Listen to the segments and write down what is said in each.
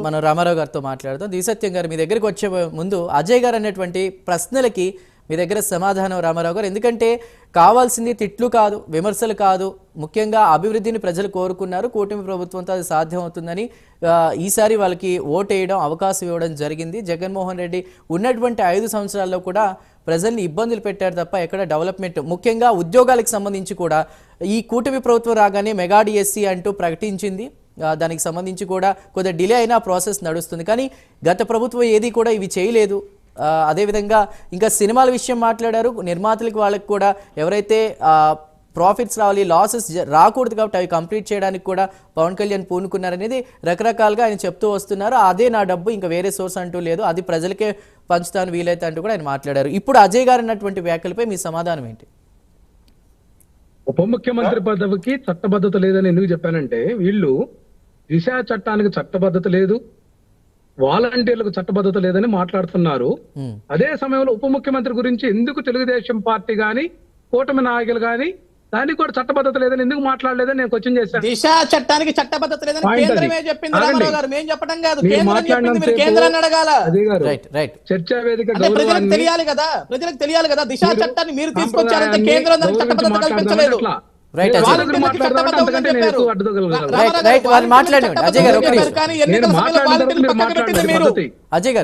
మనం రామారావు గారితో మాట్లాడదాం. దిసత్యం గారు, మీ దగ్గరికి వచ్చే ముందు అజయ్ గారు అనేటువంటి ప్రశ్నలకి మీ దగ్గర సమాధానం రామారావు గారు. ఎందుకంటే కావాల్సింది తిట్లు కాదు, విమర్శలు కాదు, ముఖ్యంగా అభివృద్ధిని ప్రజలు కోరుకున్నారు. కూటమి ప్రభుత్వంతో అది సాధ్యం అవుతుందని ఈసారి వాళ్ళకి ఓటేయడం, అవకాశం ఇవ్వడం జరిగింది. జగన్మోహన్ రెడ్డి ఉన్నటువంటి 5 సంవత్సరాల్లో కూడా ప్రజల్ని ఇబ్బందులు పెట్టారు తప్ప ఎక్కడ డెవలప్మెంట్, ముఖ్యంగా ఉద్యోగాలకు సంబంధించి కూడా ఈ కూటమి ప్రభుత్వం రాగానే మెగా డిఎస్సి అంటూ ప్రకటించింది. దానికి సంబంధించి కూడా కొద్దిగా డిలే అయినా ప్రాసెస్ నడుస్తుంది. కానీ గత ప్రభుత్వం ఏది కూడా ఇవి చేయలేదు. అదేవిధంగా ఇంకా సినిమాల విషయం మాట్లాడారు. నిర్మాతలకు వాళ్ళకి కూడా ఎవరైతే ప్రాఫిట్స్ రావాలి, లాసెస్ రాకూడదు కాబట్టి అవి కంప్లీట్ చేయడానికి కూడా పవన్ కళ్యాణ్ పూనుకున్నారనేది రకరకాలుగా ఆయన చెప్తూ వస్తున్నారు. అదే నా డబ్బు, ఇంకా వేరే సోర్స్ అంటూ లేదు, అది ప్రజలకే పంచుతాను వీలైతే అంటూ కూడా ఆయన మాట్లాడారు. ఇప్పుడు అజయ్ గారు అన్నటువంటి వ్యాఖ్యలపై మీ సమాధానం ఏంటి? ఉప ముఖ్యమంత్రి పదవికి చట్టబద్ధత లేదని ఎందుకు చెప్పానంటే, వీళ్ళు దిశ చట్టానికి చట్టబద్ధత లేదు, వాలంటీర్లకు చట్టబద్ధత లేదని మాట్లాడుతున్నారు. అదే సమయంలో ఉప ముఖ్యమంత్రి గురించి ఎందుకు తెలుగుదేశం పార్టీ గాని కూటమి నాయకులు గాని దానికి కూడా చట్టబద్ధత లేదని ఎందుకు మాట్లాడలేదని నేను క్వశ్చన్ చేశాను. దిశ చట్టానికి చట్టబద్ధత లేదని కేంద్రమే చెప్పింది రామారావు గారు, మేము చెప్పడం కాదు. కేంద్రాన్ని అడగాల. చర్చా వేదిక ప్రజలకు తెలియాలి కదా, ప్రజలకు తెలియాలి కదా. దిశ చట్టాన్ని మీరు తీసుకొచ్చారంటే కేంద్రం దానికి చట్టబద్ధత కల్పించలేదు.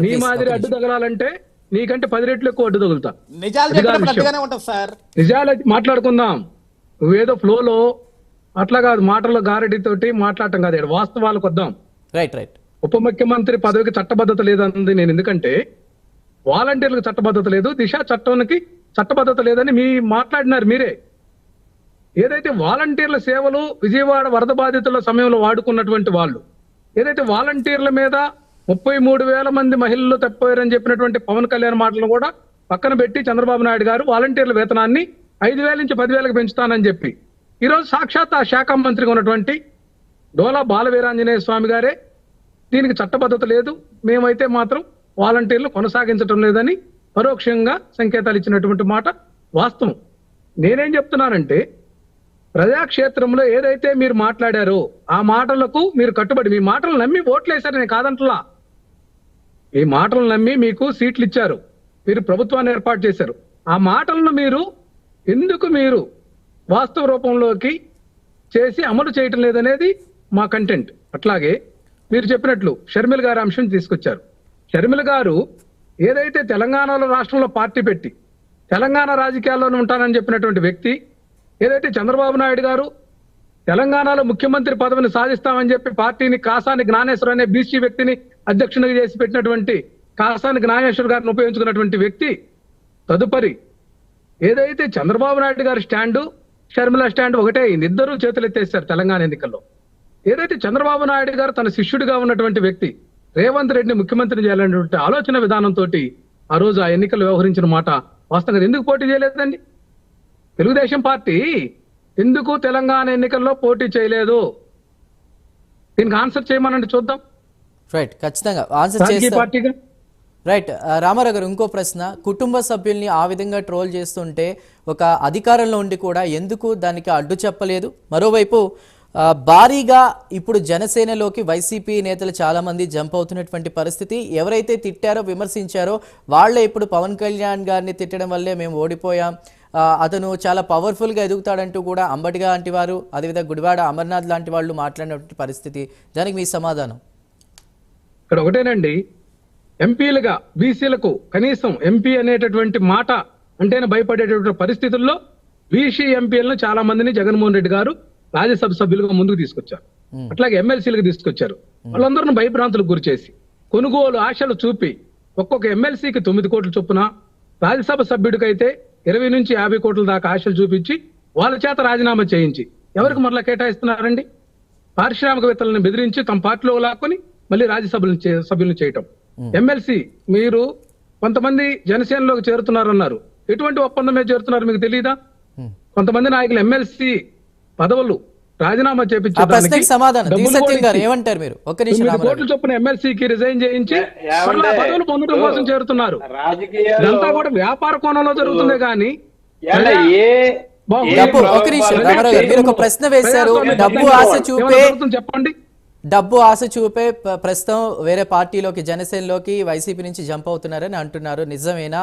నీ మాదిరి అడ్డు తగలాలంటే నీకంటే 10 రెట్లు ఎక్కువ అడ్డు తగులుతా. నిజాలు మాట్లాడుకుందాం. నువ్వేదో ఫ్లోలో అట్లా కాదు, మాటల్లో గారెడ్డి తోటి మాట్లాడటం కాదు, వాస్తవాలకు వద్దాం. ఉప ముఖ్యమంత్రి పదవికి చట్టబద్ధత లేదంది నేను. ఎందుకంటే వాలంటీర్లకు చట్టబద్ధత లేదు, దిశ చట్టానికి చట్టబద్ధత లేదని మాట్లాడినారు మీరే. ఏదైతే వాలంటీర్ల సేవలు విజయవాడ వరద బాధితుల సమయంలో వాడుకున్నటువంటి వాళ్ళు, ఏదైతే వాలంటీర్ల మీద 33,000 మంది మహిళలు తప్పిపోయారని చెప్పినటువంటి పవన్ కళ్యాణ్ మాటలను కూడా పక్కన పెట్టి చంద్రబాబు నాయుడు గారు వాలంటీర్ల వేతనాన్ని 5,000 నుంచి 10,000కి పెంచుతానని చెప్పి ఈరోజు సాక్షాత్ ఆ శాఖ మంత్రిగా ఉన్నటువంటి డోలా బాలవీరాంజనేయ స్వామి గారే దీనికి చట్టబద్ధత లేదు, మేమైతే మాత్రం వాలంటీర్లు కొనసాగించడం లేదని పరోక్షంగా సంకేతాలు ఇచ్చినటువంటి మాట వాస్తవం. నేనేం చెప్తున్నానంటే, ప్రజాక్షేత్రంలో ఏదైతే మీరు మాట్లాడారో ఆ మాటలకు మీరు కట్టుబడి, మీ మాటలు నమ్మి ఓట్లేశారు, నేను కాదంటలా. మీ మాటలు నమ్మి మీకు సీట్లు ఇచ్చారు, మీరు ప్రభుత్వాన్ని ఏర్పాటు చేశారు. ఆ మాటలను ఎందుకు మీరు వాస్తవ రూపంలోకి చేసి అమలు చేయటం లేదనేది మా కంటెంట్. అట్లాగే మీరు చెప్పినట్లు షర్మిల గారు అంశం తీసుకొచ్చారు. షర్మిల గారు ఏదైతే తెలంగాణలో రాష్ట్రంలో పార్టీ పెట్టి తెలంగాణ రాజకీయాల్లోనే ఉంటానని చెప్పినటువంటి వ్యక్తి, ఏదైతే చంద్రబాబు నాయుడు గారు తెలంగాణలో ముఖ్యమంత్రి పదవిని సాధిస్తామని చెప్పి పార్టీని కాసాని జ్ఞానేశ్వర్ అనే బీసీ వ్యక్తిని అధ్యక్షునిగా చేసి పెట్టినటువంటి కాసాని జ్ఞానేశ్వర్ గారిని ఉపయోగించుకున్నటువంటి వ్యక్తి, తదుపరి ఏదైతే చంద్రబాబు నాయుడు గారి స్టాండు షర్మిల స్టాండ్ ఒకటే అయింది, ఇద్దరూ చేతులు ఎత్తేస్తారు తెలంగాణ ఎన్నికల్లో. ఏదైతే చంద్రబాబు నాయుడు గారు తన శిష్యుడిగా ఉన్నటువంటి వ్యక్తి రేవంత్ రెడ్డిని ముఖ్యమంత్రి చేయాలనేటువంటి ఆలోచన విధానంతో ఆ రోజు ఆ ఎన్నికలు వ్యవహరించిన మాట వాస్తవంగా ఎందుకు పోటీ చేయలేదండి? తెలుగుదేశం పార్టీ ఎందుకు తెలంగాణ ఎన్నికల్లో పోటీ చేయలేదు? దీనికి ఆన్సర్ చేయమనండి చూద్దాం. ఖచ్చితంగా ఆన్సర్ చేస్తాం. రామారావు గారు, ఇంకో ప్రశ్న. కుటుంబ సభ్యుల్ని ఆ విధంగా ట్రోల్ చేస్తుంటే ఒక అధికారంలో ఉండి కూడా ఎందుకు దానికి అడ్డు చెప్పలేదు? మరోవైపు భారీగా ఇప్పుడు జనసేనలోకి వైసీపీ నేతలు చాలా మంది జంప్ అవుతున్నటువంటి పరిస్థితి. ఎవరైతే తిట్టారో, విమర్శించారో వాళ్ళే ఇప్పుడు పవన్ కళ్యాణ్ గారిని తిట్టడం వల్లే మేము ఓడిపోయాం, అతను చాలా పవర్ఫుల్గా ఎదుగుతాడంటూ కూడా అంబటిగా లాంటి వారు, అదేవిధంగా గుడివాడ అమర్నాథ్ లాంటి వాళ్ళు మాట్లాడినటువంటి పరిస్థితి. దానికి మీ సమాధానం? ఇక్కడ ఒకటేనండి, ఎంపీలుగా బీసీలకు కనీసం ఎంపీ అనేటటువంటి మాట అంటేనే భయపడేటటువంటి పరిస్థితుల్లో బీసీ ఎంపీలను చాలా మందిని జగన్మోహన్ రెడ్డి గారు రాజ్యసభ సభ్యులుగా ముందుకు తీసుకొచ్చారు. అట్లాగే ఎమ్మెల్సీలకు తీసుకొచ్చారు. వాళ్ళందరిని భయభ్రాంతులకు గురి చేసి కొనుగోలు ఆశలు చూపి ఒక్కొక్క ఎమ్మెల్సీకి 9 కోట్ల చొప్పున, రాజ్యసభ సభ్యుడికైతే 20 నుంచి 50 కోట్ల దాకా ఆశలు చూపించి వాళ్ళ చేత రాజీనామా చేయించి ఎవరికి మరలా కేటాయిస్తున్నారండి? పారిశ్రామికవేత్తలను బెదిరించి తమ పార్టీలో లాక్కొని మళ్ళీ రాజ్యసభ సభ్యులను చేయటం. ఎమ్మెల్సీ మీరు కొంతమంది జనసేనలోకి చేరుతున్నారన్నారు, ఎటువంటి ఒప్పందం మీద చేరుతున్నారు మీకు తెలియదా? కొంతమంది నాయకులు ఎమ్మెల్సీ పదవులు రాజీనామా చేపించడానికి 9 కోట్ల చొప్పున ఎమ్మెల్సీకి రిజైన్ చేయించి పదవులు పొందడం కోసం చేరుతున్నారు. ఇదంతా కూడా వ్యాపార కోణంలో జరుగుతుంది. కానీ ప్రశ్న వేశారు, డబ్బు ఆశ చూపే చెప్పండి, డబ్బు ఆశ చూపే ప్రస్తుతం వేరే పార్టీలోకి జనసేనలోకి వైసీపీ నుంచి జంప్ అవుతున్నారని అంటున్నారు. నిజమేనా?